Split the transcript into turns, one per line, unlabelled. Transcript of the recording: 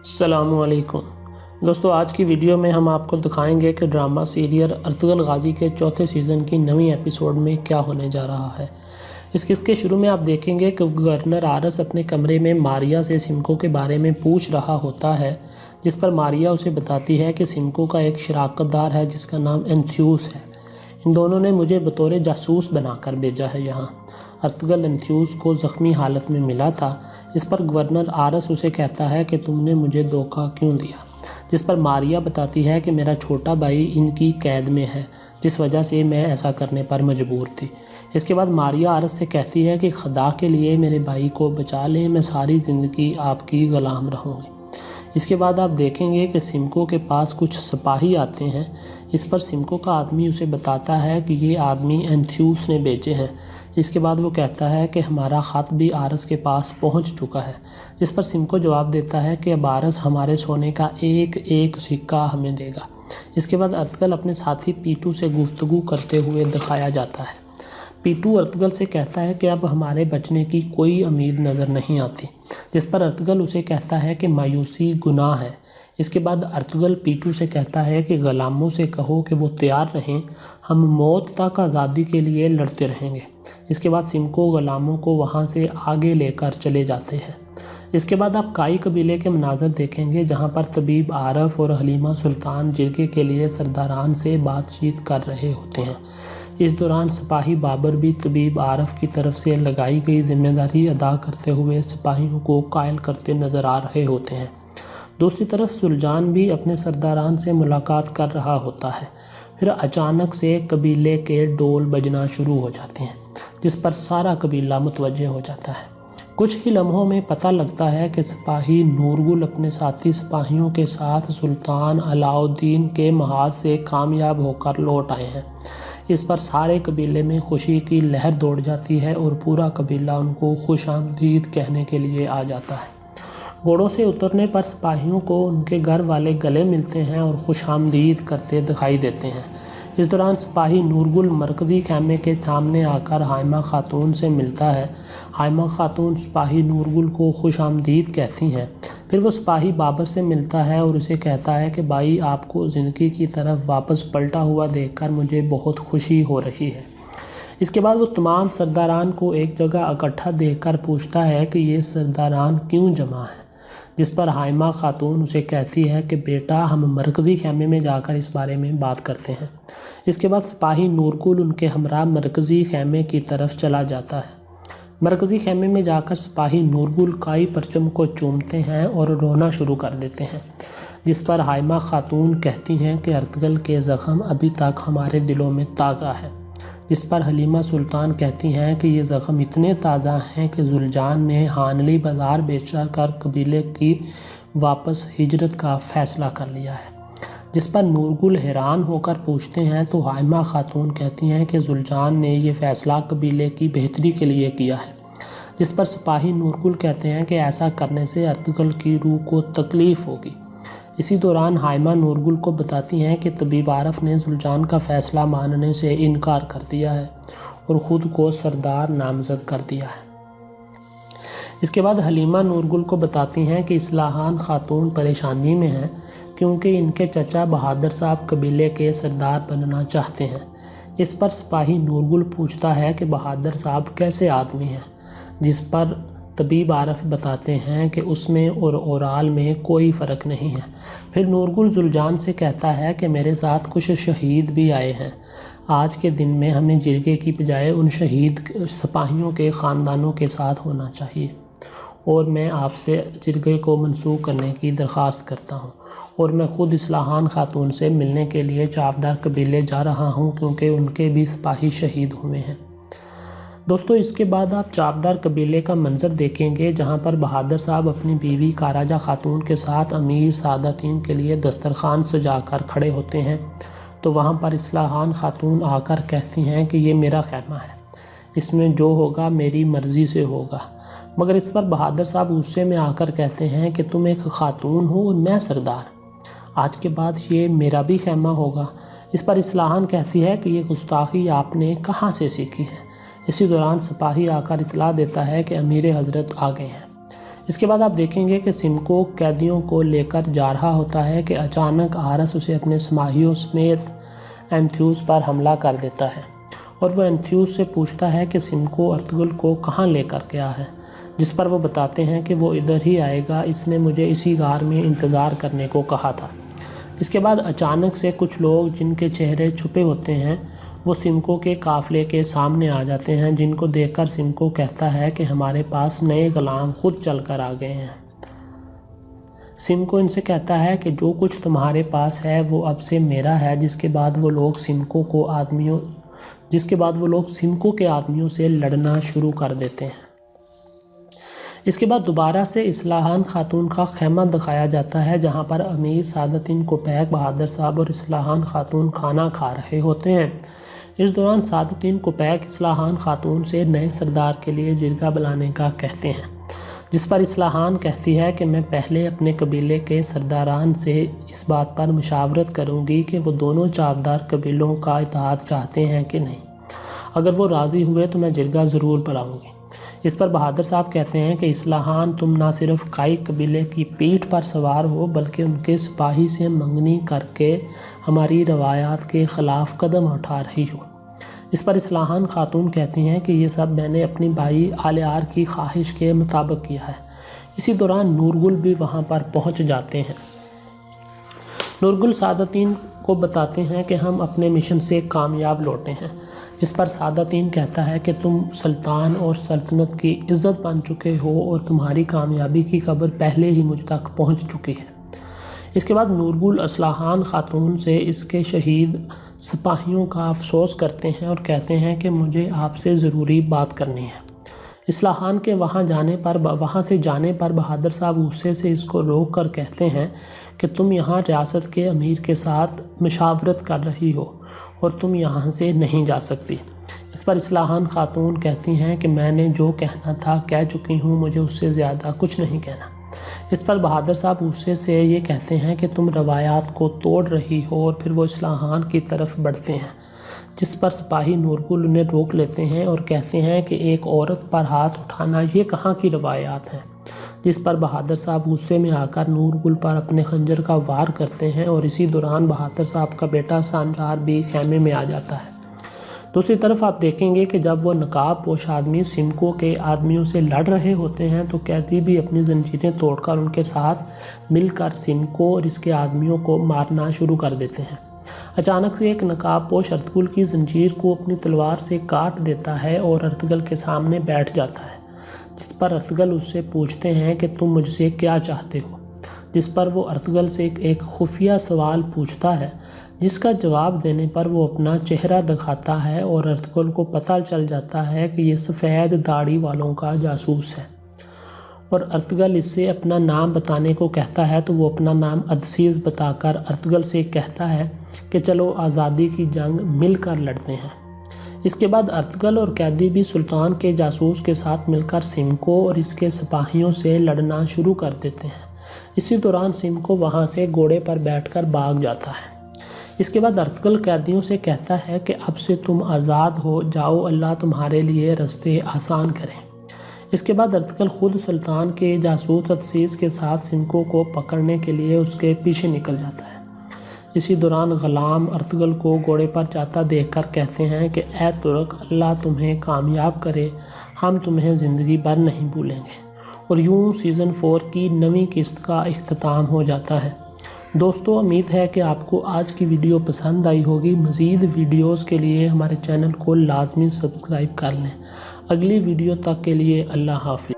السلام علیکم دوستو، آج کی ویڈیو میں ہم آپ کو دکھائیں گے کہ ڈرامہ سیریل ارطغرل غازی کے چوتھے سیزن کی نویں ایپیسوڈ میں کیا ہونے جا رہا ہے۔ اس قسط کے شروع میں آپ دیکھیں گے کہ گورنر آرس اپنے کمرے میں ماریا سے سمکو کے بارے میں پوچھ رہا ہوتا ہے، جس پر ماریا اسے بتاتی ہے کہ سمکو کا ایک شراکت دار ہے جس کا نام انتھیوس ہے۔ ان دونوں نے مجھے بطور جاسوس بنا کر بھیجا ہے یہاں۔ ارطغرل انتھیوس کو زخمی حالت میں ملا تھا۔ اس پر گورنر آرس اسے کہتا ہے کہ تم نے مجھے دھوکہ کیوں دیا، جس پر ماریا بتاتی ہے کہ میرا چھوٹا بھائی ان کی قید میں ہے، جس وجہ سے میں ایسا کرنے پر مجبور تھی۔ اس کے بعد ماریا آرس سے کہتی ہے کہ خدا کے لیے میرے بھائی کو بچا لیں، میں ساری زندگی آپ کی غلام رہوں گی۔ اس کے بعد آپ دیکھیں گے کہ سمکو کے پاس کچھ سپاہی آتے ہیں۔ اس پر سمکو کا آدمی اسے بتاتا ہے کہ یہ آدمی انتھیوس نے بھیجے ہیں۔ اس کے بعد وہ کہتا ہے کہ ہمارا خط بھی آرس کے پاس پہنچ چکا ہے، جس پر سمکو جواب دیتا ہے کہ اب آرس ہمارے سونے کا ایک ایک سکہ ہمیں دے گا۔ اس کے بعد ارطغرل اپنے ساتھی پیٹو سے گفتگو کرتے ہوئے دکھایا جاتا ہے۔ پیٹو ارطغرل سے کہتا ہے کہ اب ہمارے بچنے کی کوئی امید نظر نہیں آتی، جس پر ارطغرل اسے کہتا ہے کہ مایوسی گناہ ہے۔ اس کے بعد ارطغرل پیٹو سے کہتا ہے کہ غلاموں سے کہو کہ وہ تیار رہیں، ہم موت تک آزادی کے لیے لڑتے رہیں گے۔ اس کے بعد سمکو غلاموں کو وہاں سے آگے لے کر چلے جاتے ہیں۔ اس کے بعد آپ کائی قبیلے کے مناظر دیکھیں گے، جہاں پر طبیب عارف اور حلیمہ سلطان جرگے کے لیے سرداران سے بات چیت کر رہے ہوتے ہیں۔ اس دوران سپاہی بابر بھی طبیب عارف کی طرف سے لگائی گئی ذمہ داری ادا کرتے ہوئے سپاہیوں کو قائل کرتے نظر آ رہے ہوتے ہیں۔ دوسری طرف سلجان بھی اپنے سرداران سے ملاقات کر رہا ہوتا ہے۔ پھر اچانک سے قبیلے کے ڈول بجنا شروع ہو جاتے ہیں، جس پر سارا قبیلہ متوجہ ہو جاتا ہے۔ کچھ ہی لمحوں میں پتہ لگتا ہے کہ سپاہی نورگل اپنے ساتھی سپاہیوں کے ساتھ سلطان علاء الدین کے محاذ سے کامیاب ہو کر لوٹ آئے ہیں۔ اس پر سارے قبیلے میں خوشی کی لہر دوڑ جاتی ہے اور پورا قبیلہ ان کو خوش آمدید کہنے کے لیے آ جاتا ہے۔ گھوڑوں سے اترنے پر سپاہیوں کو ان کے گھر والے گلے ملتے ہیں اور خوش آمدید کرتے دکھائی دیتے ہیں۔ اس دوران سپاہی نورگل مرکزی خیمے کے سامنے آ کر حائمہ خاتون سے ملتا ہے۔ حائمہ خاتون سپاہی نورگل کو خوش آمدید کہتی ہیں۔ پھر وہ سپاہی بابر سے ملتا ہے اور اسے کہتا ہے کہ بھائی، آپ کو زندگی کی طرف واپس پلٹا ہوا دیکھ کر مجھے بہت خوشی ہو رہی ہے۔ اس کے بعد وہ تمام سرداران کو ایک جگہ اکٹھا دیکھ کر پوچھتا ہے کہ یہ سرداران کیوں جمع ہیں، جس پر حائمہ خاتون اسے کہتی ہے کہ بیٹا، ہم مرکزی خیمے میں جا کر اس بارے میں بات کرتے ہیں۔ اس کے بعد سپاہی نورگل ان کے ہمراہ مرکزی خیمے کی طرف چلا جاتا ہے۔ مرکزی خیمے میں جا کر سپاہی نورگل کائی پرچم کو چومتے ہیں اور رونا شروع کر دیتے ہیں، جس پر حائمہ خاتون کہتی ہیں کہ ارطغرل کے زخم ابھی تک ہمارے دلوں میں تازہ ہے، جس پر حلیمہ سلطان کہتی ہیں کہ یہ زخم اتنے تازہ ہیں کہ زلجان نے ہانلی بازار بیچ کر قبیلے کی واپس ہجرت کا فیصلہ کر لیا ہے۔ جس پر نورگل حیران ہو کر پوچھتے ہیں تو حائمہ خاتون کہتی ہیں کہ زلجان نے یہ فیصلہ قبیلے کی بہتری کے لیے کیا ہے، جس پر سپاہی نورگل کہتے ہیں کہ ایسا کرنے سے ارطغرل کی روح کو تکلیف ہوگی۔ اسی دوران حائمہ نورگل کو بتاتی ہیں کہ طبیب عارف نے زلجان کا فیصلہ ماننے سے انکار کر دیا ہے اور خود کو سردار نامزد کر دیا ہے۔ اس کے بعد حلیمہ نورگل کو بتاتی ہیں کہ اصلاحان خاتون پریشانی میں ہیں، کیونکہ ان کے چچا بہادر صاحب قبیلے کے سردار بننا چاہتے ہیں۔ اس پر سپاہی نورگل پوچھتا ہے کہ بہادر صاحب کیسے آدمی ہیں، جس پر طبیب عارف بتاتے ہیں کہ اس میں اور اورال میں کوئی فرق نہیں ہے۔ پھر نورگل زلجان سے کہتا ہے کہ میرے ساتھ کچھ شہید بھی آئے ہیں۔ آج کے دن میں ہمیں جرگے کی بجائے ان شہید سپاہیوں کے خاندانوں کے ساتھ ہونا چاہیے، اور میں آپ سے جرگے کو منسوخ کرنے کی درخواست کرتا ہوں، اور میں خود اصلاحان خاتون سے ملنے کے لیے چاودار قبیلے جا رہا ہوں، کیونکہ ان کے بھی سپاہی شہید ہوئے ہیں۔ دوستو، اس کے بعد آپ چاودار قبیلے کا منظر دیکھیں گے، جہاں پر بہادر صاحب اپنی بیوی کاراجہ خاتون کے ساتھ امیر سعادتین کے لیے دسترخوان سجا کر کھڑے ہوتے ہیں۔ تو وہاں پر اصلاحان خاتون آ کر کہتی ہیں کہ یہ میرا خیمہ ہے، اس میں جو ہوگا میری مرضی سے ہوگا۔ مگر اس پر بہادر صاحب غصے میں آ کر کہتے ہیں کہ تم ایک خاتون ہو اور میں سردار، آج کے بعد یہ میرا بھی خیمہ ہوگا۔ اس پر اصلاحان کہتی ہے کہ یہ گستاخی آپ نے کہاں سے سیکھی ہے۔ اسی دوران سپاہی آ کر اطلاع دیتا ہے کہ امیر حضرت آ گئے ہیں۔ اس کے بعد آپ دیکھیں گے کہ سمکو قیدیوں کو لے کر جا رہا ہوتا ہے کہ اچانک آرس اسے اپنے سپاہیوں سمیت اینتھیوس پر حملہ کر دیتا ہے اور وہ اینتھیوس سے پوچھتا ہے کہ سمکو ارطغرل کو کہاں لے کر گیا ہے، جس پر وہ بتاتے ہیں کہ وہ ادھر ہی آئے گا، اس نے مجھے اسی غار میں انتظار کرنے کو کہا تھا۔ اس کے بعد اچانک سے کچھ لوگ جن کے چہرے چھپے ہوتے ہیں وہ سمکو کے قافلے کے سامنے آ جاتے ہیں، جن کو دیکھ کر سمکو کہتا ہے کہ ہمارے پاس نئے غلام خود چل کر آ گئے ہیں۔ سمکو ان سے کہتا ہے کہ جو کچھ تمہارے پاس ہے وہ اب سے میرا ہے، جس کے بعد وہ لوگ سمکو کے آدمیوں سے لڑنا شروع کر دیتے ہیں۔ اس کے بعد دوبارہ سے اصلاحان خاتون کا خیمہ دکھایا جاتا ہے، جہاں پر امیر سعادتدین کوپیک بہادر صاحب اور اصلاحان خاتون کھانا کھا رہے ہوتے ہیں۔ اس دوران سعادتدین کوپیک اصلاحان خاتون سے نئے سردار کے لیے جرگہ بلانے کا کہتے ہیں، جس پر اصلاحان کہتی ہے کہ میں پہلے اپنے قبیلے کے سرداران سے اس بات پر مشاورت کروں گی کہ وہ دونوں چاودار قبیلوں کا اتحاد چاہتے ہیں کہ نہیں۔ اگر وہ راضی ہوئے تو میں جرگہ ضرور بلاؤں گی۔ اس پر بہادر صاحب کہتے ہیں کہ اصلاحان تم نہ صرف کائی قبیلے کی پیٹھ پر سوار ہو بلکہ ان کے سپاہی سے منگنی کر کے ہماری روایات کے خلاف قدم اٹھا رہی ہو۔ اس پر اصلاحان خاتون کہتی ہیں کہ یہ سب میں نے اپنی بھائی آلیار کی خواہش کے مطابق کیا ہے۔ اسی دوران نورگل بھی وہاں پر پہنچ جاتے ہیں۔ نورگل سعادتدین کو بتاتے ہیں کہ ہم اپنے مشن سے کامیاب لوٹے ہیں، جس پر سعادتدین کہتا ہے کہ تم سلطان اور سلطنت کی عزت بن چکے ہو اور تمہاری کامیابی کی خبر پہلے ہی مجھ تک پہنچ چکی ہے۔ اس کے بعد نورگل اصلاحان خاتون سے اس کے شہید سپاہیوں کا افسوس کرتے ہیں اور کہتے ہیں کہ مجھے آپ سے ضروری بات کرنی ہے۔ اصلاحان کے وہاں سے جانے پر بہادر صاحب غصے سے اس کو روک کر کہتے ہیں کہ تم یہاں ریاست کے امیر کے ساتھ مشاورت کر رہی ہو اور تم یہاں سے نہیں جا سکتی۔ اس پر اصلاحان خاتون کہتی ہیں کہ میں نے جو کہنا تھا کہہ چکی ہوں، مجھے اس سے زیادہ کچھ نہیں کہنا۔ اس پر بہادر صاحب غصے سے یہ کہتے ہیں کہ تم روایات کو توڑ رہی ہو، اور پھر وہ اصلاحان کی طرف بڑھتے ہیں، جس پر سپاہی نورگل انہیں روک لیتے ہیں اور کہتے ہیں کہ ایک عورت پر ہاتھ اٹھانا یہ کہاں کی روایات ہیں، جس پر بہادر صاحب غصے میں آ کر نورگل پر اپنے خنجر کا وار کرتے ہیں اور اسی دوران بہادر صاحب کا بیٹا سانجار بھی خیمے میں آ جاتا ہے۔ دوسری طرف آپ دیکھیں گے کہ جب وہ نقاب پوش آدمی سمکو کے آدمیوں سے لڑ رہے ہوتے ہیں تو قیدی بھی اپنی زنجیریں توڑ کر ان کے ساتھ مل کر سمکو اور اس کے آدمیوں کو مارنا شروع کر دیتے ہیں۔ اچانک سے ایک نقاب پوش ارطغرل کی زنجیر کو اپنی تلوار سے کاٹ دیتا ہے اور ارطغرل کے سامنے بیٹھ جاتا ہے، جس پر ارطغرل اس سے پوچھتے ہیں کہ تم مجھ سے کیا چاہتے ہو، جس پر وہ ارطغرل سے ایک خفیہ سوال پوچھتا ہے، جس کا جواب دینے پر وہ اپنا چہرہ دکھاتا ہے اور ارطغرل کو پتہ چل جاتا ہے کہ یہ سفید داڑھی والوں کا جاسوس ہے، اور ارطغرل اس سے اپنا نام بتانے کو کہتا ہے تو وہ اپنا نام ادسیز بتا کر ارطغرل سے کہتا ہے کہ چلو آزادی کی جنگ مل کر لڑتے ہیں۔ اس کے بعد ارطغرل اور قیدی بھی سلطان کے جاسوس کے ساتھ مل کر سمکو اور اس کے سپاہیوں سے لڑنا شروع کر دیتے ہیں۔ اسی دوران سمکو وہاں سے گھوڑے پر بیٹھ کر بھاگ جاتا ہے۔ اس کے بعد ارطغرل قیدیوں سے کہتا ہے کہ اب سے تم آزاد ہو جاؤ، اللہ تمہارے لیے رستے آسان کریں۔ اس کے بعد ارطغرل خود سلطان کے جاسوس ادسیز کے ساتھ سمکو کو پکڑنے کے لیے اس کے پیچھے نکل جاتا ہے۔ اسی دوران غلام ارطغرل کو گھوڑے پر جاتا دیکھ کر کہتے ہیں کہ اے ترک، اللہ تمہیں کامیاب کرے، ہم تمہیں زندگی بھر نہیں بھولیں گے۔ اور یوں سیزن 4 کی نویں قسط کا اختتام ہو جاتا ہے۔ دوستو، امید ہے کہ آپ کو آج کی ویڈیو پسند آئی ہوگی۔ مزید ویڈیوز کے لیے ہمارے چینل کو لازمی سبسکرائب کر لیں۔ اگلی ویڈیو تک کے لیے اللہ حافظ۔